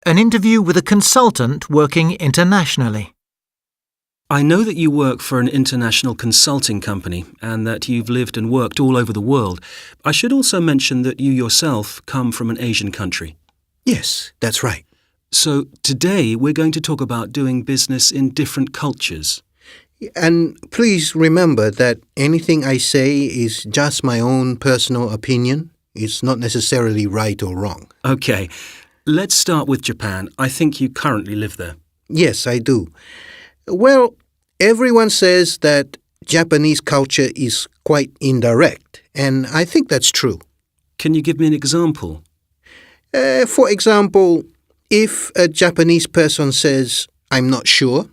An interview with a consultant working internationally. I know that you work for an international consulting company and that you've lived and worked all over the world. I should also mention that you yourself come from an Asian country. Yes, that's right. So today we're going to talk about doing business in different cultures. And please remember that anything I say is just my own personal opinion. It's not necessarily right or wrong. Okay, let's start with Japan. I think you currently live there. Yes, I do. Well, everyone says that Japanese culture is quite indirect, and I think that's true. Can you give me an example? For example, if a Japanese person says, "I'm not sure,"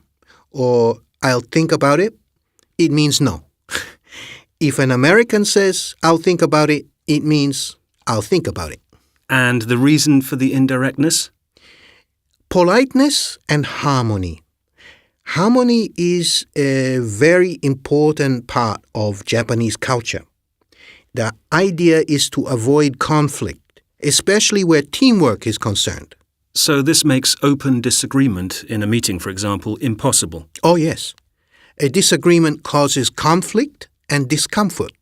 or "I'll think about it," it means no. If an American says, "I'll think about it," it means, "I'll think about it." And the reason for the indirectness? Politeness and harmony. Harmony is a very important part of Japanese culture. The idea is to avoid conflict, especially where teamwork is concerned. So this makes open disagreement in a meeting, for example, impossible. Oh, yes. A disagreement causes conflict and discomfort.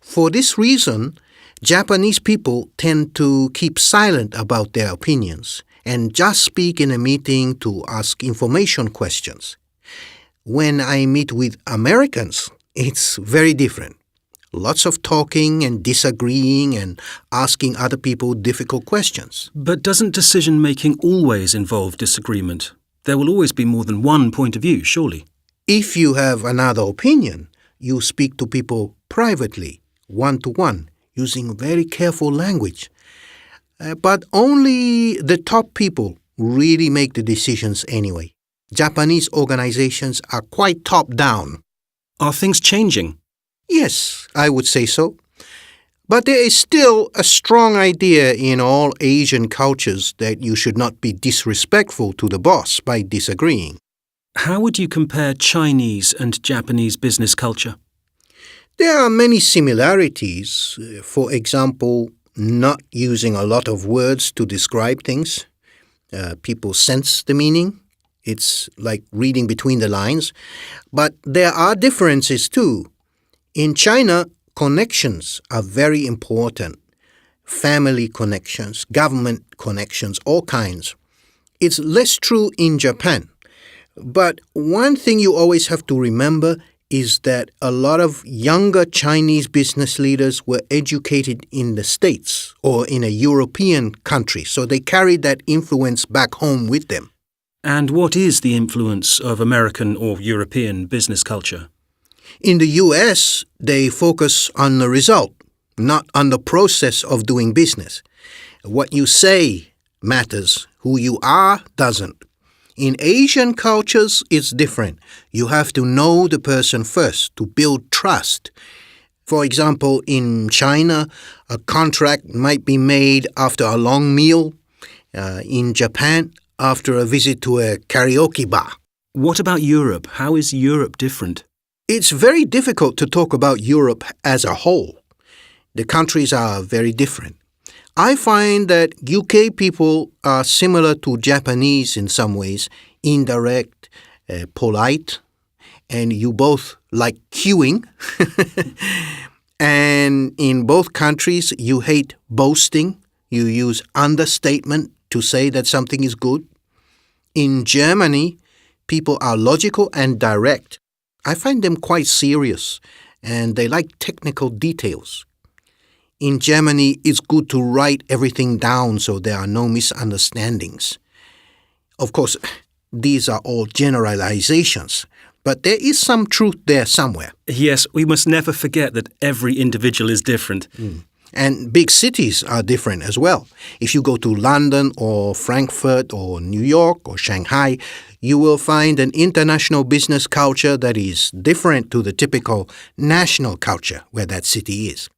For this reason, Japanese people tend to keep silent about their opinions and just speak in a meeting to ask information questions. When I meet with Americans, it's very different. Lots of talking and disagreeing and asking other people difficult questions. But doesn't decision-making always involve disagreement? There will always be more than one point of view, surely. If you have another opinion, you speak to people privately, one-to-one, using very careful language. But only the top people really make the decisions anyway. Japanese organizations are quite top-down. Are things changing? Yes, I would say so. But there is still a strong idea in all Asian cultures that you should not be disrespectful to the boss by disagreeing. How would you compare Chinese and Japanese business culture? There are many similarities. For example, not using a lot of words to describe things. People sense the meaning. It's like reading between the lines. But there are differences too. In China, connections are very important. Family connections, government connections, all kinds. It's less true in Japan. But one thing you always have to remember is that a lot of younger Chinese business leaders were educated in the States or in a European country, so they carried that influence back home with them. And what is the influence of American or European business culture? In the US, they focus on the result, not on the process of doing business. What you say matters, who you are doesn't. In Asian cultures, it's different. You have to know the person first to build trust. For example, in China, a contract might be made after a long meal. In Japan, after a visit to a karaoke bar. What about Europe? How is Europe different? It's very difficult to talk about Europe as a whole. The countries are very different. I find that UK people are similar to Japanese in some ways, indirect, polite, and you both like queuing. And in both countries, you hate boasting. You use understatement to say that something is good. In Germany, people are logical and direct. I find them quite serious, and they like technical details. In Germany, it's good to write everything down so there are no misunderstandings. Of course, these are all generalizations, but there is some truth there somewhere. Yes, we must never forget that every individual is different. And big cities are different as well. If you go to London or Frankfurt or New York or Shanghai, you will find an international business culture that is different to the typical national culture where that city is.